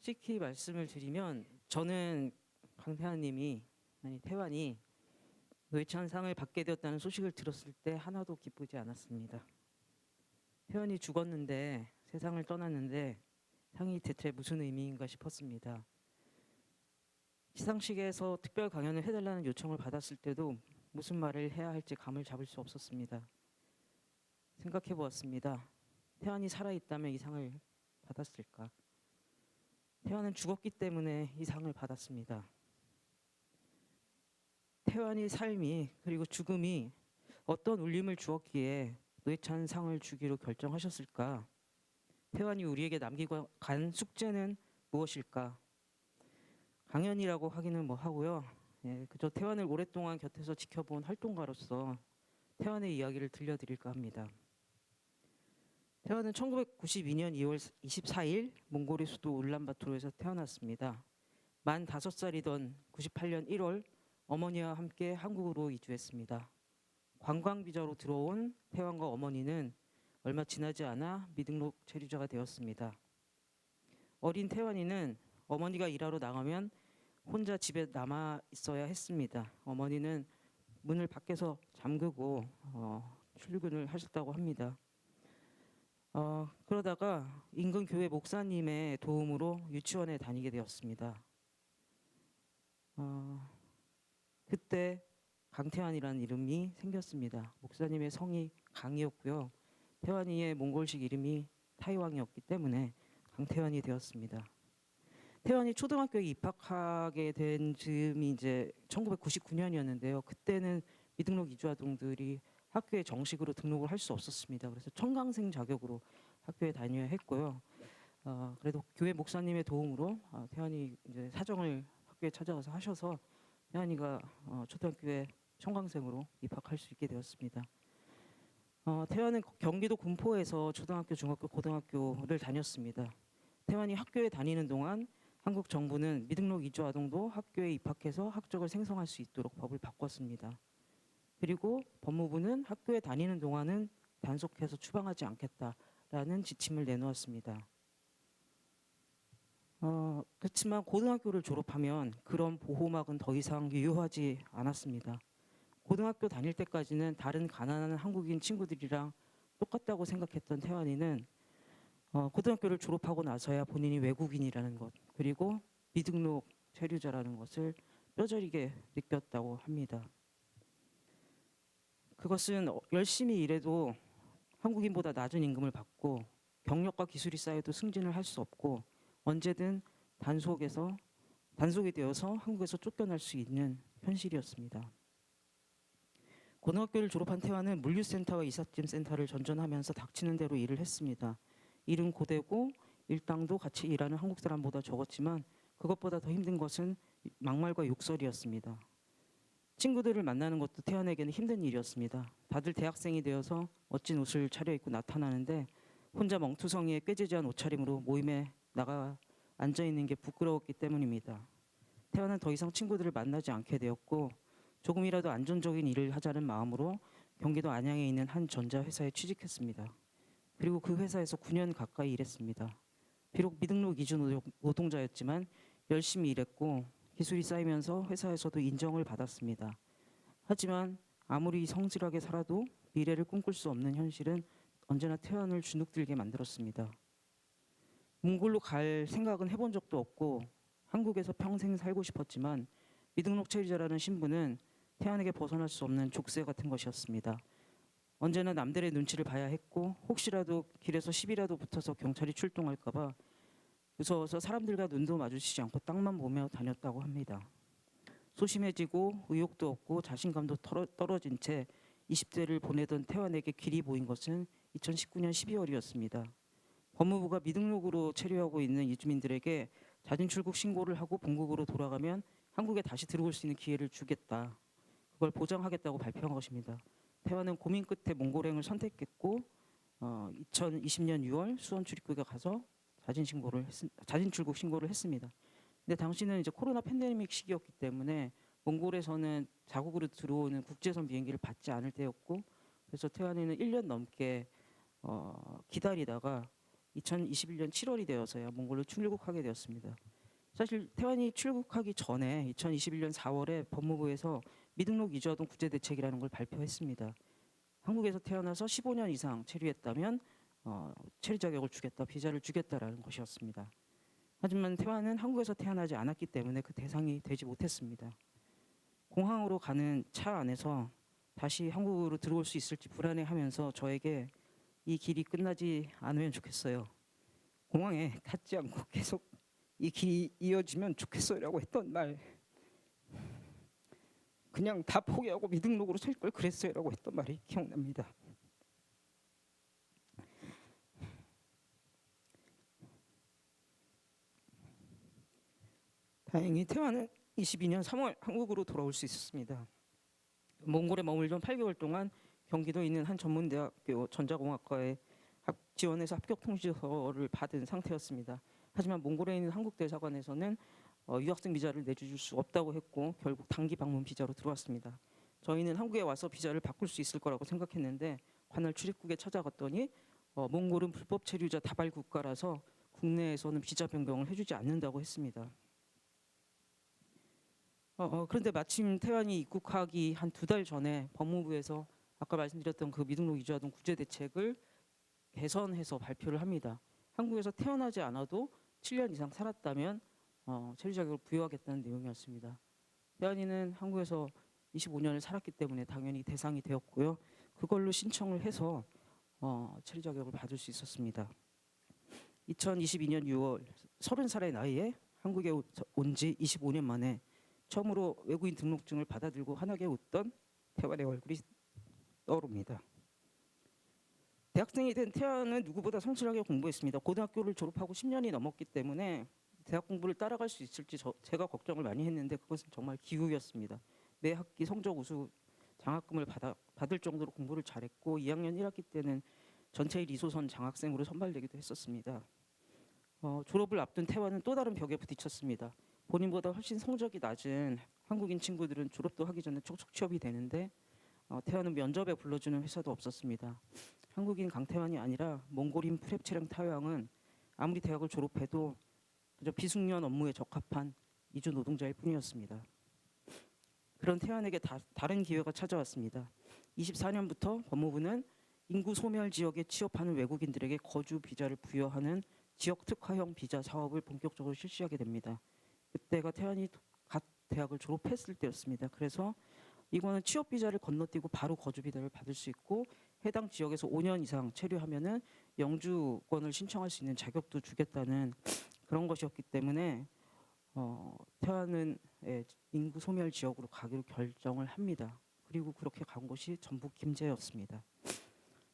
솔직히 말씀을 드리면 저는 강태환님이 아니 태환이 노회찬상을 받게 되었다는 소식을 들었을 때 하나도 기쁘지 않았습니다. 태환이 죽었는데 세상을 떠났는데 상이 대체 무슨 의미인가 싶었습니다. 시상식에서 특별 강연을 해달라는 요청을 받았을 때도 무슨 말을 해야 할지 감을 잡을 수 없었습니다. 생각해 보았습니다. 태환이 살아있다면 이 상을 받았을까? 태환은 죽었기 때문에 이 상을 받았습니다. 태환의 삶이 그리고 죽음이 어떤 울림을 주었기에 노회찬 상을 주기로 결정하셨을까? 태환이 우리에게 남기고 간 숙제는 무엇일까? 강연이라고 하기는 뭐 하고요. 그저 태환을 오랫동안 곁에서 지켜본 활동가로서 태환의 이야기를 들려드릴까 합니다. 태환은 1992년 2월 24일 몽골의 수도 울란바토르에서 태어났습니다. 만 5살이던 98년 1월 어머니와 함께 한국으로 이주했습니다. 관광비자로 들어온 태환과 어머니는 얼마 지나지 않아 미등록 체류자가 되었습니다. 어린 태환이는 어머니가 일하러 나가면 혼자 집에 남아 있어야 했습니다. 어머니는 문을 밖에서 잠그고 출근을 하셨다고 합니다. 그러다가 인근 교회 목사님의 도움으로 유치원에 다니게 되었습니다. 그때 강태환이라는 이름이 생겼습니다. 목사님의 성이 강이었고요. 태환이의 몽골식 이름이 타이왕이었기 때문에 강태환이 되었습니다. 태환이 초등학교에 입학하게 된 즈음이 이제 1999년이었는데요. 그때는 미등록 이주아동들이 학교에 정식으로 등록을 할 수 없었습니다. 그래서 청강생 자격으로 학교에 다녀야 했고요. 그래도 교회 목사님의 도움으로 태환이 이제 사정을 학교에 찾아가서 하셔서 태환이가 초등학교에 청강생으로 입학할 수 있게 되었습니다. 태환은 경기도 군포에서 초등학교, 중학교, 고등학교를 다녔습니다. 태환이 학교에 다니는 동안 한국 정부는 미등록 이주 아동도 학교에 입학해서 학적을 생성할 수 있도록 법을 바꿨습니다. 그리고 법무부는 학교에 다니는 동안은 단속해서 추방하지 않겠다라는 지침을 내놓았습니다. 그렇지만 고등학교를 졸업하면 그런 보호막은 더 이상 유효하지 않았습니다. 고등학교 다닐 때까지는 다른 가난한 한국인 친구들이랑 똑같다고 생각했던 태환이는 고등학교를 졸업하고 나서야 본인이 외국인이라는 것 그리고 미등록 체류자라는 것을 뼈저리게 느꼈다고 합니다. 그것은 열심히 일해도 한국인보다 낮은 임금을 받고 경력과 기술이 쌓여도 승진을 할 수 없고 언제든 단속이 되어서 한국에서 쫓겨날 수 있는 현실이었습니다. 고등학교를 졸업한 태환은 물류센터와 이삿짐 센터를 전전하면서 닥치는 대로 일을 했습니다. 일은 고되고 일당도 같이 일하는 한국 사람보다 적었지만 그것보다 더 힘든 것은 막말과 욕설이었습니다. 친구들을 만나는 것도 태환에게는 힘든 일이었습니다. 다들 대학생이 되어서 멋진 옷을 차려입고 나타나는데 혼자 멍투성이에 꾀지지한 옷차림으로 모임에 나가 앉아있는 게 부끄러웠기 때문입니다. 태환은 더 이상 친구들을 만나지 않게 되었고 조금이라도 안정적인 일을 하자는 마음으로 경기도 안양에 있는 한 전자회사에 취직했습니다. 그리고 그 회사에서 9년 가까이 일했습니다. 비록 미등록 이주 노동자였지만 열심히 일했고 기술이 쌓이면서 회사에서도 인정을 받았습니다. 하지만 아무리 성실하게 살아도 미래를 꿈꿀 수 없는 현실은 언제나 태환을 주눅들게 만들었습니다. 몽골로 갈 생각은 해본 적도 없고 한국에서 평생 살고 싶었지만 미등록 체류자라는 신분은 태환에게 벗어날 수 없는 족쇄 같은 것이었습니다. 언제나 남들의 눈치를 봐야 했고 혹시라도 길에서 시비라도 붙어서 경찰이 출동할까 봐 무서워서 사람들과 눈도 마주치지 않고 땅만 보며 다녔다고 합니다. 소심해지고 의욕도 없고 자신감도 떨어진 채 20대를 보내던 태환에게 길이 보인 것은 2019년 12월이었습니다. 법무부가 미등록으로 체류하고 있는 이주민들에게 자진 출국 신고를 하고 본국으로 돌아가면 한국에 다시 들어올 수 있는 기회를 주겠다. 그걸 보장하겠다고 발표한 것입니다. 태환은 고민 끝에 몽골행을 선택했고 2020년 6월 수원 출입국에 가서 자진 출국 신고를 했습니다. 근데 당시는 이제 코로나 팬데믹 시기였기 때문에 몽골에서는 자국으로 들어오는 국제선 비행기를 받지 않을 때였고 그래서 태환이는 1년 넘게 기다리다가 2021년 7월이 되어서야 몽골로 출국하게 되었습니다. 사실 태환이 출국하기 전에 2021년 4월에 법무부에서 미등록 이주아동 구제대책이라는 걸 발표했습니다. 한국에서 태어나서 15년 이상 체류했다면 체류 자격을 주겠다, 비자를 주겠다라는 것이었습니다. 하지만 태환은 한국에서 태어나지 않았기 때문에 그 대상이 되지 못했습니다. 공항으로 가는 차 안에서 다시 한국으로 들어올 수 있을지 불안해하면서 저에게 이 길이 끝나지 않으면 좋겠어요. 공항에 닿지 않고 계속 이 길이 이어지면 좋겠어요라고 했던 말, 그냥 다 포기하고 미등록으로 살 걸 그랬어요라고 했던 말이 기억납니다. 다행히 태환은 22년 3월 한국으로 돌아올 수 있었습니다. 몽골에 머물던 8개월 동안 경기도에 있는 한 전문대학교 전자공학과에 지원해서 합격 통지서를 받은 상태였습니다. 하지만 몽골에 있는 한국 대사관에서는 유학생 비자를 내줄 수 없다고 했고 결국 단기 방문 비자로 들어왔습니다. 저희는 한국에 와서 비자를 바꿀 수 있을 거라고 생각했는데 관할 출입국에 찾아갔더니 몽골은 불법 체류자 다발 국가라서 국내에서는 비자 변경을 해주지 않는다고 했습니다. 그런데 마침 태환이 입국하기 한 2달 전에 법무부에서 아까 말씀드렸던 그 미등록 이주아동 구제 대책을 개선해서 발표를 합니다. 한국에서 태어나지 않아도 7년 이상 살았다면 체류 자격을 부여하겠다는 내용이었습니다. 태환이는 한국에서 25년을 살았기 때문에 당연히 대상이 되었고요. 그걸로 신청을 해서 체류 자격을 받을 수 있었습니다. 2022년 6월 30살의 나이에 한국에 온 지 25년 만에 처음으로 외국인 등록증을 받아들고 환하게 웃던 태환의 얼굴이 떠오릅니다. 대학생이 된 태환은 누구보다 성실하게 공부했습니다. 고등학교를 졸업하고 10년이 넘었기 때문에 대학 공부를 따라갈 수 있을지 제가 걱정을 많이 했는데 그것은 정말 기우였습니다. 매 학기 성적 우수 장학금을 받을 정도로 공부를 잘했고 2학년 1학기 때는 전체 1, 2소선 장학생으로 선발되기도 했었습니다. 졸업을 앞둔 태환은 또 다른 벽에 부딪혔습니다. 본인보다 훨씬 성적이 낮은 한국인 친구들은 졸업도 하기 전에 촉촉 취업이 되는데 태환은 면접에 불러주는 회사도 없었습니다. 한국인 강태환이 아니라 몽골인 프렙체령 타요항은 아무리 대학을 졸업해도 그저 비숙련 업무에 적합한 이주 노동자일 뿐이었습니다. 그런 태환에게 다른 기회가 찾아왔습니다. 24년부터 법무부는 인구 소멸 지역에 취업하는 외국인들에게 거주 비자를 부여하는 지역 특화형 비자 사업을 본격적으로 실시하게 됩니다. 그때가 태환이 갓 대학을 졸업했을 때였습니다. 그래서 이거는 취업 비자를 건너뛰고 바로 거주 비자를 받을 수 있고 해당 지역에서 5년 이상 체류하면은 영주권을 신청할 수 있는 자격도 주겠다는 그런 것이었기 때문에 태환은 인구 소멸 지역으로 가기로 결정을 합니다. 그리고 그렇게 간 곳이 전북 김제였습니다.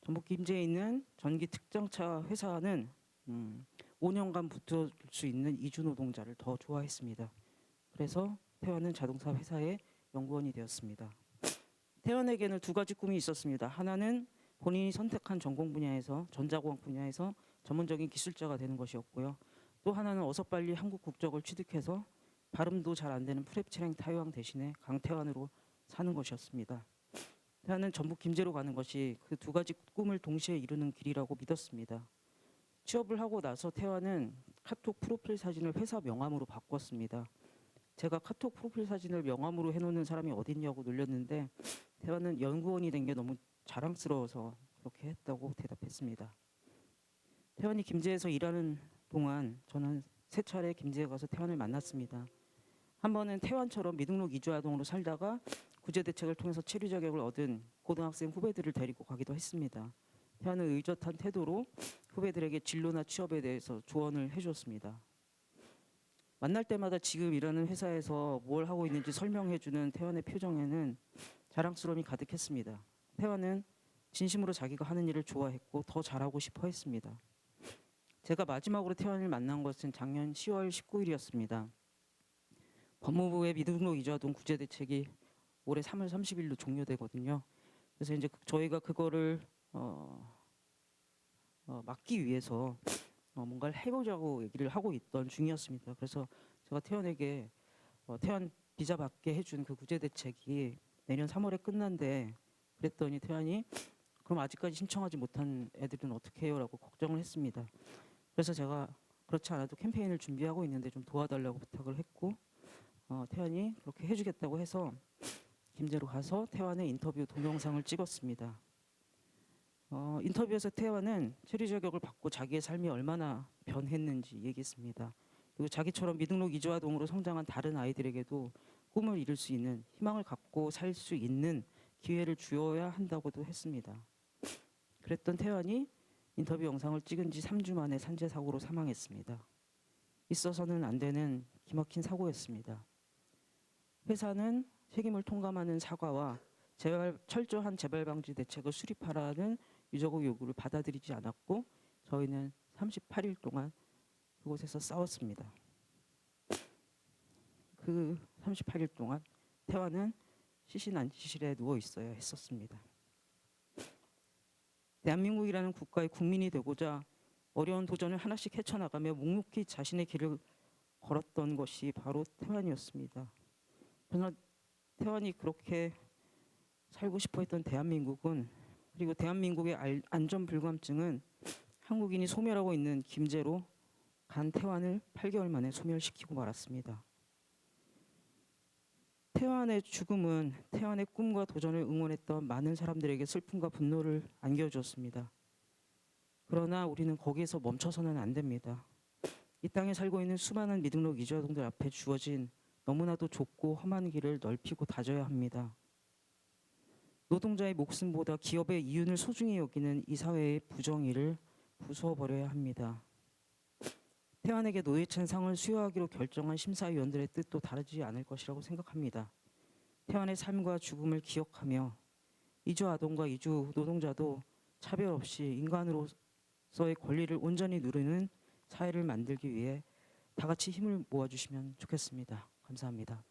전북 김제에 있는 전기 특정차 회사는 5년간 붙을 수 있는 이주 노동자를 더 좋아했습니다. 그래서 태환은 자동차 회사의 연구원이 되었습니다. 태환에게는 2가지 꿈이 있었습니다. 하나는 본인이 선택한 전공 분야에서 전자공학 분야에서 전문적인 기술자가 되는 것이었고요. 또 하나는 어서 빨리 한국 국적을 취득해서 발음도 잘 안 되는 프렙체령 타요항 대신에 강태환으로 사는 것이었습니다. 태환은 전북 김제로 가는 것이 그 2가지 꿈을 동시에 이루는 길이라고 믿었습니다. 취업을 하고 나서 태환은 카톡 프로필 사진을 회사 명함으로 바꿨습니다. 제가 카톡 프로필 사진을 명함으로 해놓는 사람이 어딨냐고 놀렸는데 태환은 연구원이 된 게 너무 자랑스러워서 그렇게 했다고 대답했습니다. 태환이 김제에서 일하는 동안 저는 3차례 김제에 가서 태환을 만났습니다. 한 번은 태환처럼 미등록 이주 아동으로 살다가 구제 대책을 통해서 체류 자격을 얻은 고등학생 후배들을 데리고 가기도 했습니다. 태환은 의젓한 태도로 후배들에게 진로나 취업에 대해서 조언을 해주었습니다. 만날 때마다 지금 일하는 회사에서 뭘 하고 있는지 설명해주는 태환의 표정에는 자랑스러움이 가득했습니다. 태환은 진심으로 자기가 하는 일을 좋아했고 더 잘하고 싶어 했습니다. 제가 마지막으로 태환을 만난 것은 작년 10월 19일이었습니다. 법무부의 미등록 이주 아동 구제 대책이 올해 3월 30일로 종료되거든요. 그래서 이제 저희가 그거를 막기 위해서 뭔가를 해보자고 얘기를 하고 있던 중이었습니다. 그래서 제가 태환에게 태환 비자 받게 해준 그 구제 대책이 내년 3월에 끝난대 그랬더니 태환이 그럼 아직까지 신청하지 못한 애들은 어떻게 해요? 라고 걱정을 했습니다. 그래서 제가 그렇지 않아도 캠페인을 준비하고 있는데 좀 도와달라고 부탁을 했고 태환이 그렇게 해주겠다고 해서 김제로 가서 태환의 인터뷰 동영상을 찍었습니다. 인터뷰에서 태환은 체리 자격을 받고 자기의 삶이 얼마나 변했는지 얘기했습니다. 그리고 자기처럼 미등록 이주아동으로 성장한 다른 아이들에게도 꿈을 이룰 수 있는, 희망을 갖고 살 수 있는 기회를 주어야 한다고도 했습니다. 그랬던 태환이 인터뷰 영상을 찍은 지 3주 만에 산재 사고로 사망했습니다. 있어서는 안 되는 기막힌 사고였습니다. 회사는 책임을 통감하는 사과와 철저한 재발 방지 대책을 수립하라는 유족의 요구를 받아들이지 않았고 저희는 38일 동안 그곳에서 싸웠습니다. 그 38일 동안 태환은 시신안치실에 누워 있어야 했었습니다. 대한민국이라는 국가의 국민이 되고자 어려운 도전을 하나씩 헤쳐나가며 묵묵히 자신의 길을 걸었던 것이 바로 태환이었습니다. 그러나 태환이 그렇게 살고 싶어 했던 대한민국은, 그리고 대한민국의 안전불감증은 한국인이 소멸하고 있는 김제로 간 태환을 8개월 만에 소멸시키고 말았습니다. 태환의 죽음은 태환의 꿈과 도전을 응원했던 많은 사람들에게 슬픔과 분노를 안겨주었습니다. 그러나 우리는 거기에서 멈춰서는 안 됩니다. 이 땅에 살고 있는 수많은 미등록 이주아동들 앞에 주어진 너무나도 좁고 험한 길을 넓히고 다져야 합니다. 노동자의 목숨보다 기업의 이윤을 소중히 여기는 이 사회의 부정의를 부수어버려야 합니다. 태환에게 노회찬 상을 수여하기로 결정한 심사위원들의 뜻도 다르지 않을 것이라고 생각합니다. 태환의 삶과 죽음을 기억하며 이주 아동과 이주 노동자도 차별 없이 인간으로서의 권리를 온전히 누리는 사회를 만들기 위해 다 같이 힘을 모아주시면 좋겠습니다. 감사합니다.